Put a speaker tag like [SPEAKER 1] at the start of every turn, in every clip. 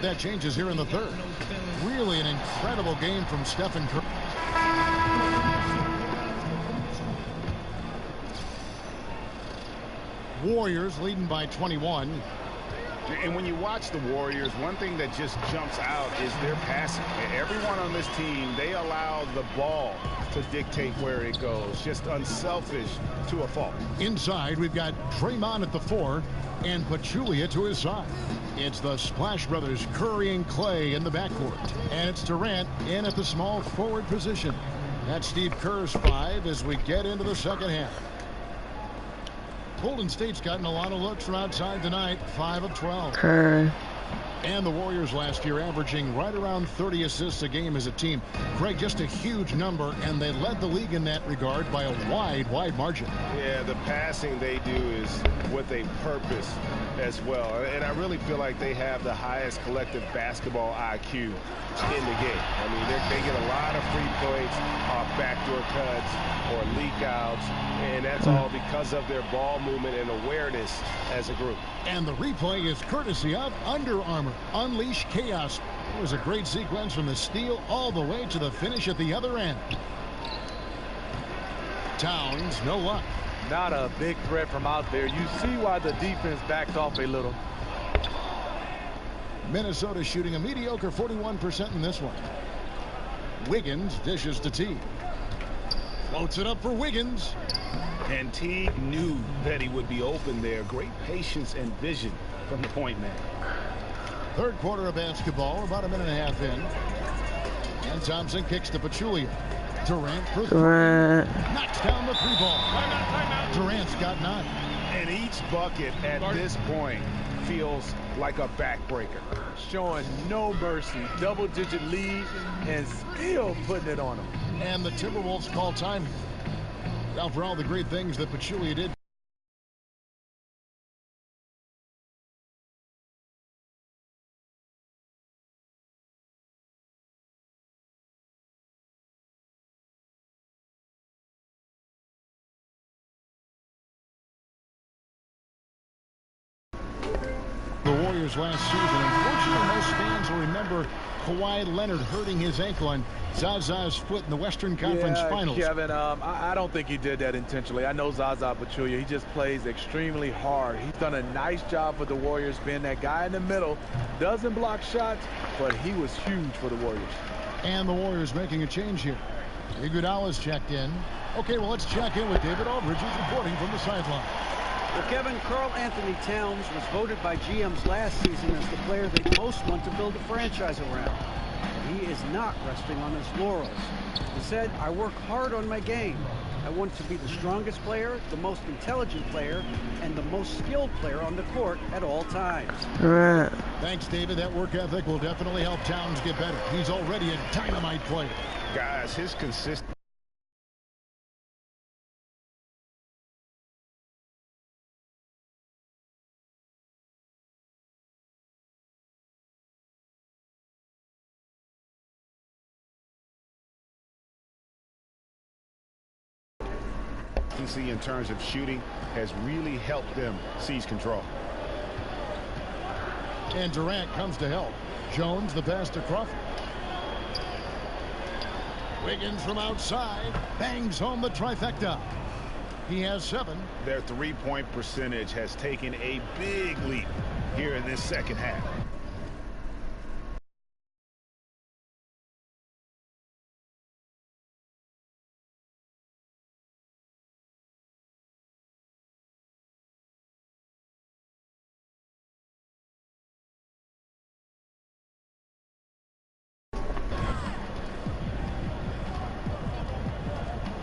[SPEAKER 1] that changes here in the third. Really an incredible game from Stephen Curry. Warriors leading by 21.
[SPEAKER 2] And when you watch the Warriors, one thing that just jumps out is their passing. Everyone on this team, they allow the ball to dictate where it goes. Just unselfish to a fault.
[SPEAKER 1] Inside, we've got Draymond at the 4 and Pachulia to his side. It's the Splash Brothers, Curry and Clay in the backcourt. And it's Durant in at the small forward position. That's Steve Kerr's 5 as we get into the second half. Golden State's gotten a lot of looks from outside tonight, 5 of 12.
[SPEAKER 3] Kerr.
[SPEAKER 1] And the Warriors last year averaging right around 30 assists a game as a team. Greg, just a huge number, and they led the league in that regard by a wide margin.
[SPEAKER 2] Yeah, the passing they do is with a purpose as well. And I really feel like they have the highest collective basketball IQ in the game. I mean, they get a lot of free points off backdoor cuts or leak outs, and that's all because of their ball movement and awareness as a group.
[SPEAKER 1] And the replay is courtesy of Under Armour. Unleash chaos. It was a great sequence from the steal all the way to the finish at the other end. Towns, no luck.
[SPEAKER 4] Not a big threat from out there. You see why the defense backed off a little.
[SPEAKER 1] Minnesota shooting a mediocre 41% in this one. Wiggins dishes to Teague. Floats it up for Wiggins.
[SPEAKER 2] And Teague knew that he would be open there. Great patience and vision from the point man.
[SPEAKER 1] Third quarter of basketball, about a minute and a half in. And Thompson kicks to Pachulia. Durant for
[SPEAKER 3] Durant.
[SPEAKER 1] Knocks down the 3-ball. Durant's got 9.
[SPEAKER 2] And each bucket at this point feels like a backbreaker.
[SPEAKER 4] Showing no mercy. Double-digit lead and still putting it on them.
[SPEAKER 1] And the Timberwolves call time. Well, for all the great things that Pachulia did. The Warriors last season. Unfortunately, most fans will remember Kawhi Leonard hurting his ankle on Zaza's foot in the Western Conference Finals.
[SPEAKER 4] Kevin, I don't think he did that intentionally. I know Zaza Pachulia. He just plays extremely hard. He's done a nice job for the Warriors, being that guy in the middle. Doesn't block shots, but he was huge for the Warriors.
[SPEAKER 1] And the Warriors making a change here. Iguodala's checked in. Okay, well, let's check in with David Aldridge, who's reporting from the sideline.
[SPEAKER 5] Well, Kevin, Karl Anthony Towns was voted by GMs last season as the player they most want to build a franchise around. But he is not resting on his laurels. He said, I work hard on my game. I want to be the strongest player, the most intelligent player, and the most skilled player on the court at all times.
[SPEAKER 3] Durant.
[SPEAKER 1] Thanks, David. That work ethic will definitely help Towns get better. He's already a dynamite player.
[SPEAKER 2] Guys, his consistency. In terms of shooting has really helped them seize control.
[SPEAKER 1] And Durant comes to help. Jones the pass to Crawford. Wiggins from outside bangs home the trifecta. He has 7.
[SPEAKER 2] Their three-point percentage has taken a big leap here in this second half.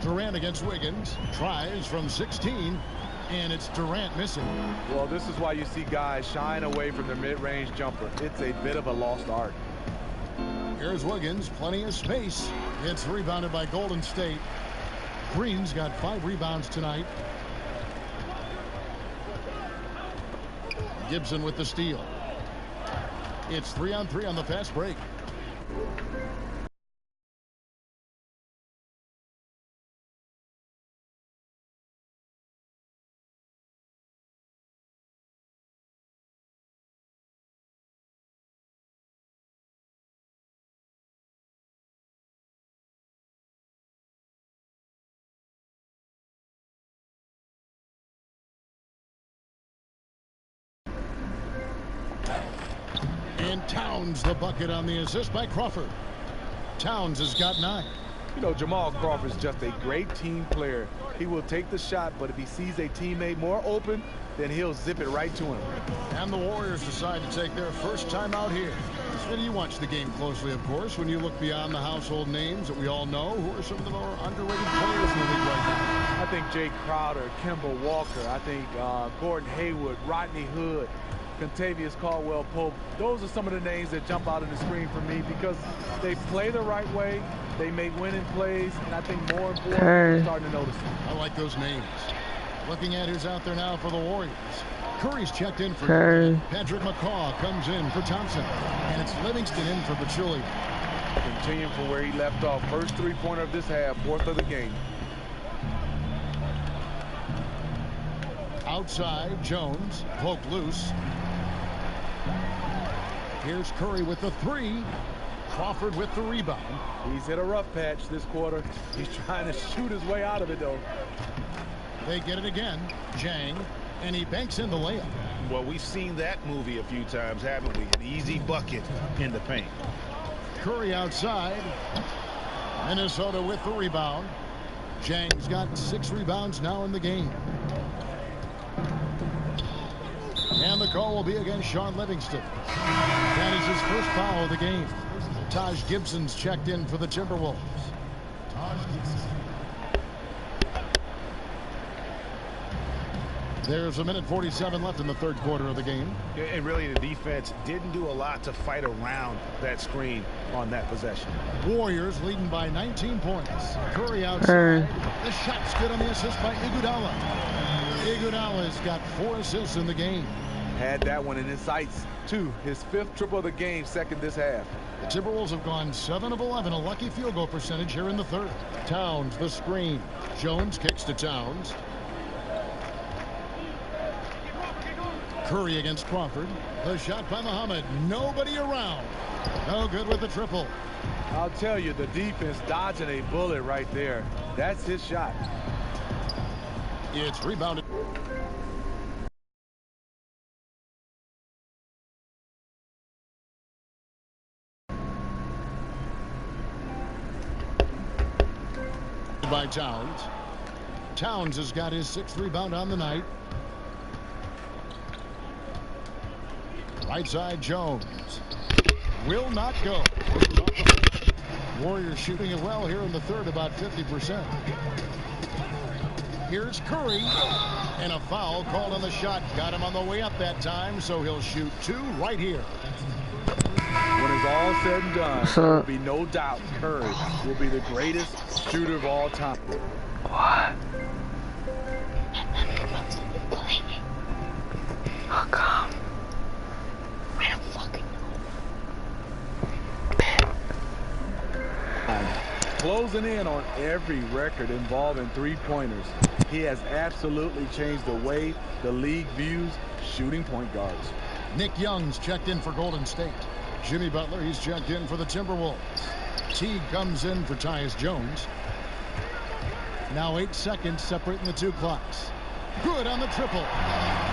[SPEAKER 1] Durant against Wiggins. Tries from 16. And it's Durant missing.
[SPEAKER 4] Well, this is why you see guys shying away from their mid-range jumper. It's a bit of a lost art.
[SPEAKER 1] Here's Wiggins. Plenty of space. It's rebounded by Golden State. Green's got 5 rebounds tonight. Gibson with the steal. It's 3-on-3 on the fast break. And Towns the bucket on the assist by Crawford. Towns has got 9.
[SPEAKER 4] You know, Jamal Crawford is just a great team player. He will take the shot, but if he sees a teammate more open, then he'll zip it right to him.
[SPEAKER 1] And the Warriors decide to take their first time out here. And you watch the game closely, of course. When you look beyond the household names that we all know, who are some of the more underrated players in the league right now?
[SPEAKER 4] I think Jay Crowder, Kemba Walker. I think Gordon Hayward, Rodney Hood, Kentavious Caldwell-Pope. Those are some of the names that jump out on the screen for me because they play the right way, they make winning plays, and I think more importantly, we're starting to notice them.
[SPEAKER 1] I like those names. Looking at who's out there now for the Warriors. Curry's checked in for Curry. Patrick McCaw comes in for Thompson. And it's Livingston in for Pachulia.
[SPEAKER 4] Continuing from where he left off. First three-pointer of this half, 4th of the game.
[SPEAKER 1] Outside, Jones, poked loose. Here's Curry with the 3. Crawford with the rebound.
[SPEAKER 4] He's hit a rough patch this quarter. He's trying to shoot his way out of it, though.
[SPEAKER 1] They get it again. Jang. And he banks in the layup.
[SPEAKER 3] Well, we've seen that movie a few times, haven't we? An easy bucket in the paint.
[SPEAKER 1] Curry outside. Minnesota with the rebound. Jang's got 6 rebounds now in the game. And the call will be against Sean Livingston. That is his first foul of the game. Taj Gibson's checked in for the Timberwolves. There's a minute 47 left in the 3rd quarter of the game.
[SPEAKER 3] And really the defense didn't do a lot to fight around that screen on that possession.
[SPEAKER 1] Warriors leading by 19 points. Curry outside. The shot's good on the assist by Iguodala. Iguodala's got 4 assists in the game.
[SPEAKER 4] Had that one in his sights, too. His 5th triple of the game, 2nd this half.
[SPEAKER 1] The Timberwolves have gone 7 of 11, a lucky field goal percentage here in the 3rd. Towns, the screen. Jones kicks to Towns. Curry against Crawford. The shot by Muhammad. Nobody around. No good with the triple.
[SPEAKER 4] I'll tell you, the defense dodging a bullet right there. That's his shot.
[SPEAKER 1] It's rebounded. By Towns. Towns has got his 6th rebound on the night. Right side, Jones. Will not go. Warriors shooting it well here in the 3rd, about 50%. Here's Curry. And a foul called on the shot. Got him on the way up that time, so he'll shoot 2 right here.
[SPEAKER 4] When it's all said and done, there will be no doubt Curry will be the greatest shooter of all time.
[SPEAKER 6] What? How come? I don't fucking know.
[SPEAKER 4] Closing in on every record involving 3-pointers. He has absolutely changed the way the league views shooting point guards.
[SPEAKER 1] Nick Young's checked in for Golden State. Jimmy Butler, he's checked in for the Timberwolves. Teague comes in for Tyus Jones. Now 8 seconds separating the 2 clocks. Good on the triple.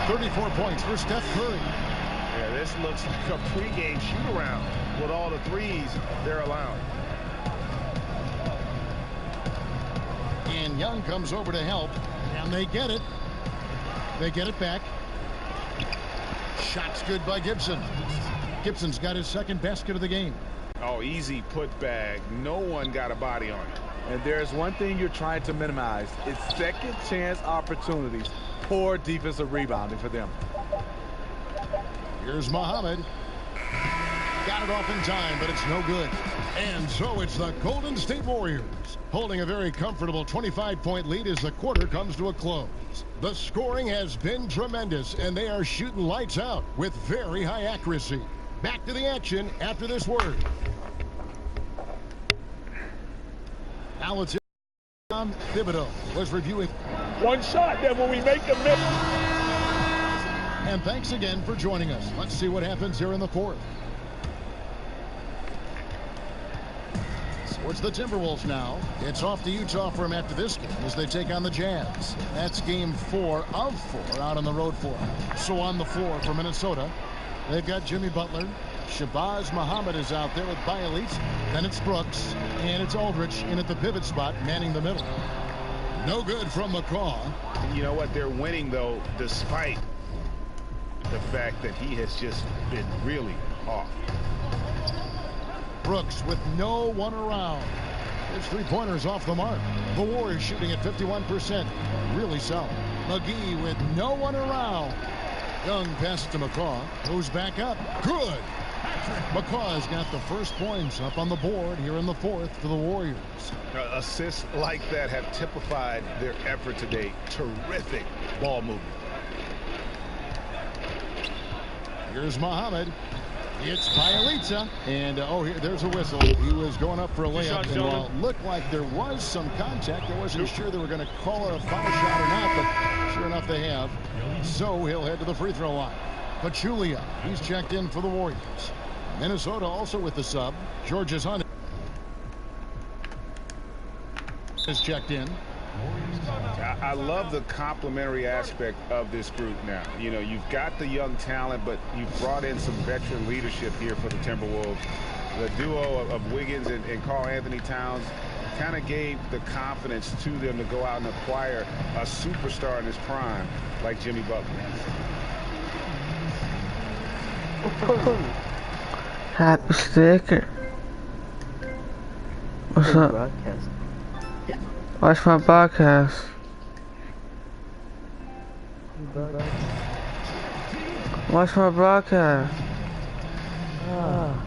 [SPEAKER 1] 34 points for Steph Curry.
[SPEAKER 2] Yeah, this looks like a pregame shoot-around with all the threes they're allowing.
[SPEAKER 1] And Young comes over to help, and they get it. They get it back. Shot's good by Gibson. Gibson's got his 2nd basket of the game.
[SPEAKER 2] Oh, easy put bag. No one got a body on it.
[SPEAKER 4] And there's one thing you're trying to minimize. It's second chance opportunities. Poor defensive rebounding for them.
[SPEAKER 1] Here's Muhammad. Got it off in time, but it's no good. And so it's the Golden State Warriors holding a very comfortable 25-point lead as the quarter comes to a close. The scoring has been tremendous, and they are shooting lights out with very high accuracy. Back to the action after this word. Alex Thibodeau was reviewing.
[SPEAKER 2] One shot, then when we make the miss.
[SPEAKER 1] And thanks again for joining us. Let's see what happens here in the 4th. So it's the Timberwolves now. It's off to Utah for them after this game as they take on the Jazz. That's game 4 of 4 out on the road for them. So on the floor for Minnesota, they've got Jimmy Butler, Shabazz Muhammad is out there with Bialits. Then it's Brooks. And it's Aldrich in at the pivot spot, manning the middle. No good from McCaw.
[SPEAKER 3] You know what? They're winning, though, despite the fact that he has just been really off.
[SPEAKER 1] Brooks with no one around. His three-pointers off the mark. The Warriors shooting at 51%. Really solid. McGee with no one around. Young passes to McCaw. Goes back up. Good. McCaw has got the first points up on the board here in the fourth for the Warriors.
[SPEAKER 3] Assists like that have typified their effort today. Terrific ball movement.
[SPEAKER 1] Here's Muhammad. It's Bielitsa. And, there's a whistle. He was going up for a layup. And while it looked like there was some contact, I wasn't sure they were going to call it a foul shot or not, but sure enough they have. So he'll head to the free throw line. Pachulia, he's checked in for the Warriors. Minnesota also with the sub. Georges Hunt is checked in.
[SPEAKER 3] I love the complementary aspect of this group now. You know, you've got the young talent, but you've brought in some veteran leadership here for the Timberwolves. The duo of Wiggins and Karl Anthony Towns kind of gave the confidence to them to go out and acquire a superstar in his prime like Jimmy Butler.
[SPEAKER 7] Happy sticker. What's up?
[SPEAKER 8] Broadcast.
[SPEAKER 7] Watch my broadcast. Watch my broadcast.
[SPEAKER 8] Ah.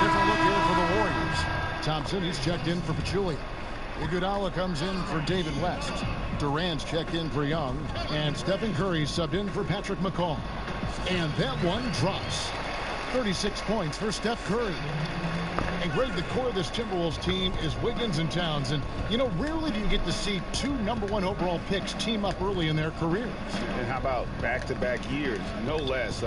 [SPEAKER 1] Different look here for the Warriors. Thompson, he's checked in for Pachulia. Iguodala comes in for David West. Durant's checked in for Young. And Stephen Curry subbed in for Patrick McCaw. And that one drops. 36 points for Steph Curry. And Greg, the core of this Timberwolves team is Wiggins and Towns. And, you know, rarely do you get to see two #1 overall picks team up early in their careers.
[SPEAKER 3] And how about back-to-back years, no less.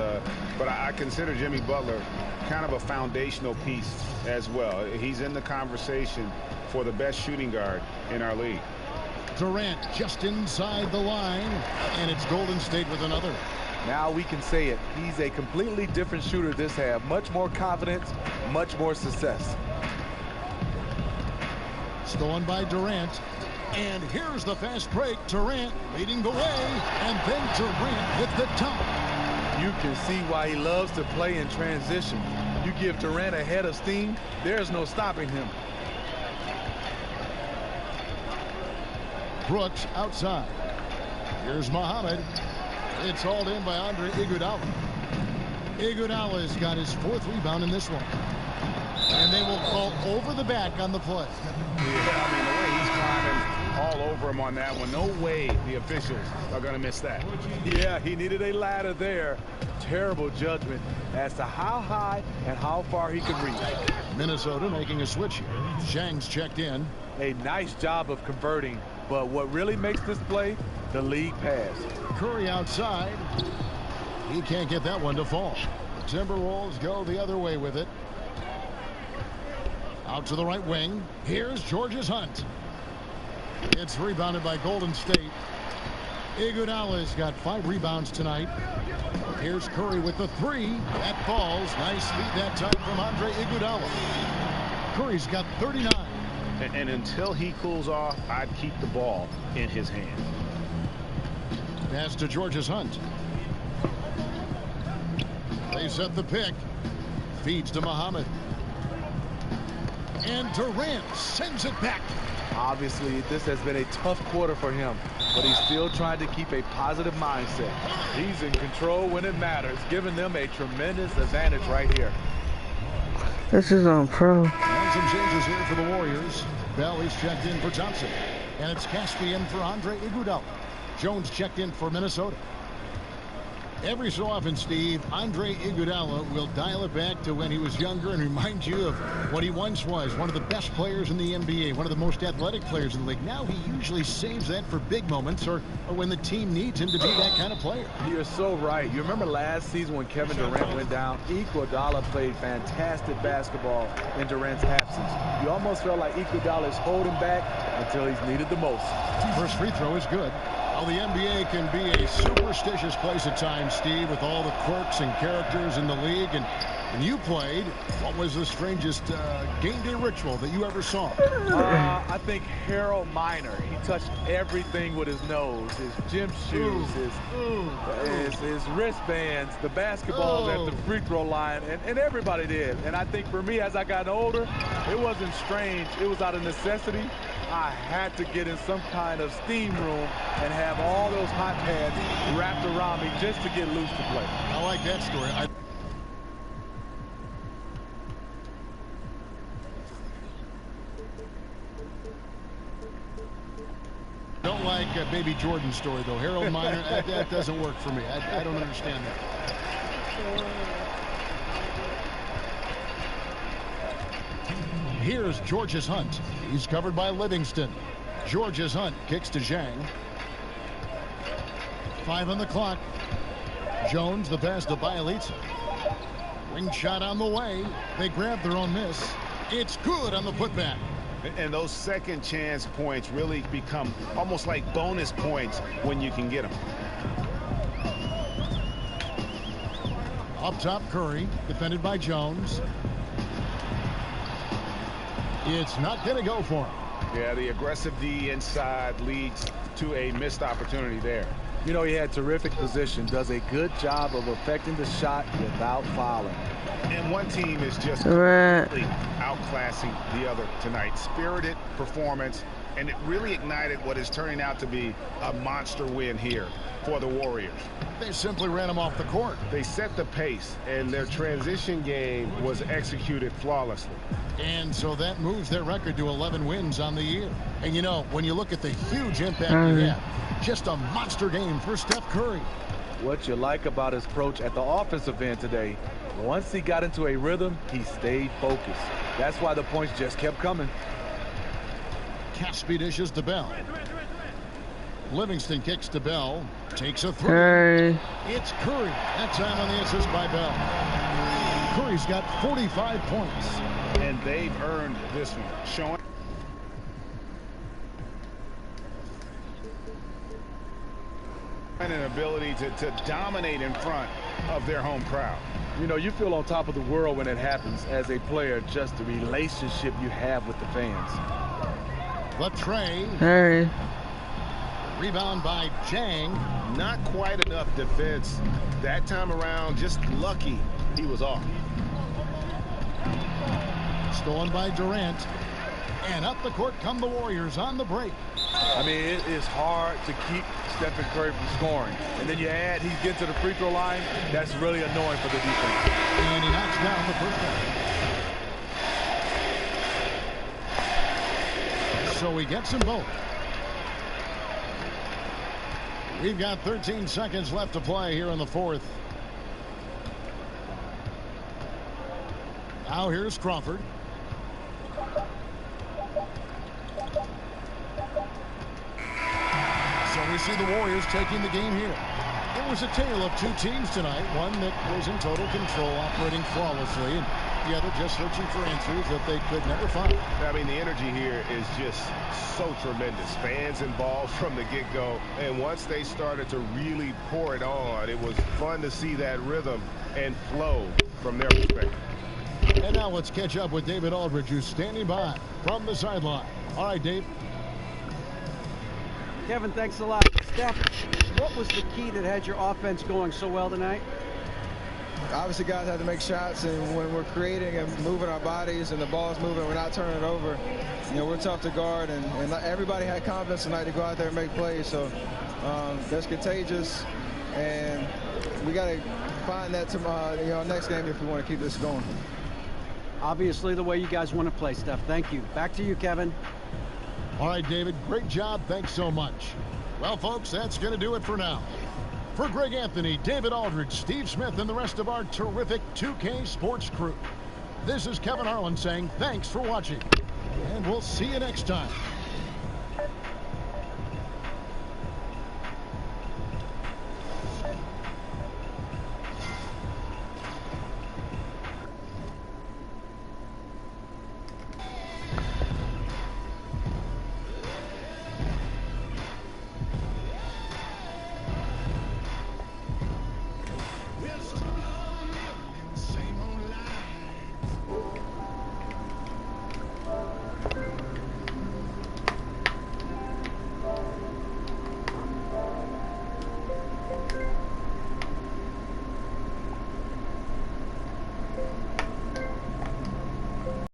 [SPEAKER 3] But I consider Jimmy Butler kind of a foundational piece as well. He's in the conversation for the best shooting guard in our league.
[SPEAKER 1] Durant just inside the line. And it's Golden State with another.
[SPEAKER 4] Now we can say it. He's a completely different shooter this half. Much more confidence, much more success.
[SPEAKER 1] Stolen by Durant. And here's the fast break. Durant leading the way. And then Durant with the dunk.
[SPEAKER 4] You can see why he loves to play in transition. You give Durant a head of steam, there's no stopping him.
[SPEAKER 1] Brooks outside. Here's Muhammad. It's hauled in by Andre Iguodala. Iguodala's got his fourth rebound in this one. And they will call over the back on the play.
[SPEAKER 3] Yeah, I mean, the way he's climbing all over him on that one, no way the officials are going to miss that.
[SPEAKER 4] Yeah, he needed a ladder there. Terrible judgment as to how high and how far he could reach.
[SPEAKER 1] Minnesota making a switch here. Zhang's checked in.
[SPEAKER 4] A nice job of converting, but what really makes this play, the league pass.
[SPEAKER 1] Curry outside. He can't get that one to fall. The Timberwolves go the other way with it. Out to the right wing. Here's Georges Hunt. It's rebounded by Golden State. Iguodala's got 5 rebounds tonight. Here's Curry with the 3. That falls. Nice feed that time from Andre Iguodala. Curry's got 39.
[SPEAKER 3] And until he cools off, I'd keep the ball in his hand.
[SPEAKER 1] Pass to Georges Hunt. They set the pick. Feeds to Muhammad. And Durant sends it back.
[SPEAKER 4] Obviously, this has been a tough quarter for him, but he's still trying to keep a positive mindset. He's in control when it matters, giving them a tremendous advantage right here.
[SPEAKER 7] This is on pro.
[SPEAKER 1] And some changes here for the Warriors. Bell is checked in for Thompson. And it's Caspian for Andre Iguodala. Jones checked in for Minnesota. Every so often, Steve, Andre Iguodala will dial it back to when he was younger and remind you of what he once was, one of the best players in the NBA, one of the most athletic players in the league. Now he usually saves that for big moments or when the team needs him to be that kind of player.
[SPEAKER 4] You're so right. You remember last season when Kevin Durant went down? Iguodala played fantastic basketball in Durant's absence. You almost felt like Iguodala is holding back until he's needed the most.
[SPEAKER 1] First free throw is good. Well, the NBA can be a superstitious place at times, Steve, with all the quirks and characters in the league. And when you played, what was the strangest game day ritual that you ever saw?
[SPEAKER 4] I think Harold Miner. He touched everything with his nose, his gym shoes, his wristbands, the basketballs at the free throw line, and everybody did. And I think for me, as I got older, it wasn't strange. It was out of necessity. I had to get in some kind of steam room and have all those hot pads wrapped around me just to get loose to play.
[SPEAKER 1] I like that story. Don't like Baby Jordan's story, though. Harold Miner, that doesn't work for me. I don't understand that. Here's Georges Hunt. He's covered by Livingston. Georges Hunt kicks to Zhang. 5 on the clock. Jones, the pass to Bielitsa. Wing shot on the way. They grab their own miss. It's good on the putback.
[SPEAKER 3] And those second chance points really become almost like bonus points when you can get them.
[SPEAKER 1] Up top, Curry, defended by Jones. It's not going to go for him.
[SPEAKER 3] Yeah, the aggressive D inside leads to a missed opportunity there.
[SPEAKER 4] You know, he had terrific position, does a good job of affecting the shot without fouling.
[SPEAKER 3] And one team is just completely outclassing the other tonight. Spirited performance, and it really ignited what is turning out to be a monster win here for the Warriors.
[SPEAKER 1] They simply ran him off the court.
[SPEAKER 3] They set the pace, and their transition game was executed flawlessly.
[SPEAKER 1] And so that moves their record to 11 wins on the year. And, you know, when you look at the huge impact he had, just a monster game for Steph Curry.
[SPEAKER 4] What you like about his approach at the offensive end today, once he got into a rhythm, he stayed focused. That's why the points just kept coming.
[SPEAKER 1] Caspi dishes to Bell. Livingston kicks to Bell. Takes a three.
[SPEAKER 7] Curry.
[SPEAKER 1] It's Curry. That time on the assist by Bell. Curry's got 45 points.
[SPEAKER 3] And they've earned this one, showing an ability to dominate in front of their home crowd.
[SPEAKER 4] You know, you feel on top of the world when it happens as a player, just the relationship you have with the fans.
[SPEAKER 1] Latrey.
[SPEAKER 7] Curry.
[SPEAKER 1] Rebound by Zhang.
[SPEAKER 2] Not quite enough defense that time around. Just lucky he was off.
[SPEAKER 1] Stolen by Durant. And up the court come the Warriors on the break.
[SPEAKER 4] I mean, it is hard to keep Stephen Curry from scoring. And then you add he gets to the free throw line. That's really annoying for the defense.
[SPEAKER 1] And he knocks down the first one. So he gets them both. We've got 13 seconds left to play here in the fourth. Now here's Crawford. So we see the Warriors taking the game here. It was a tale of two teams tonight. One that was in total control, operating flawlessly, and the other just searching for answers that they could never find.
[SPEAKER 2] I mean, the energy here is just so tremendous. Fans involved from the get-go, and once they started to really pour it on, it was fun to see that rhythm and flow from their perspective.
[SPEAKER 1] And now let's catch up with David Aldridge, who's standing by from the sideline. All right, Dave.
[SPEAKER 5] Kevin, thanks a lot. Steph, what was the key that had your offense going so well tonight?
[SPEAKER 9] Obviously, guys have to make shots, and when we're creating and moving our bodies and the ball's moving, we're not turning it over. You know, we're tough to guard, and everybody had confidence tonight to go out there and make plays. So that's contagious, and we got to find that next game if we want to keep this going.
[SPEAKER 5] Obviously, the way you guys want to play, Steph. Thank you. Back to you, Kevin.
[SPEAKER 1] All right, David, great job. Thanks so much. Well, folks, that's going to do it for now. For Greg Anthony, David Aldridge, Steve Smith, and the rest of our terrific 2K Sports crew, this is Kevin Harlan saying thanks for watching, and we'll see you next time.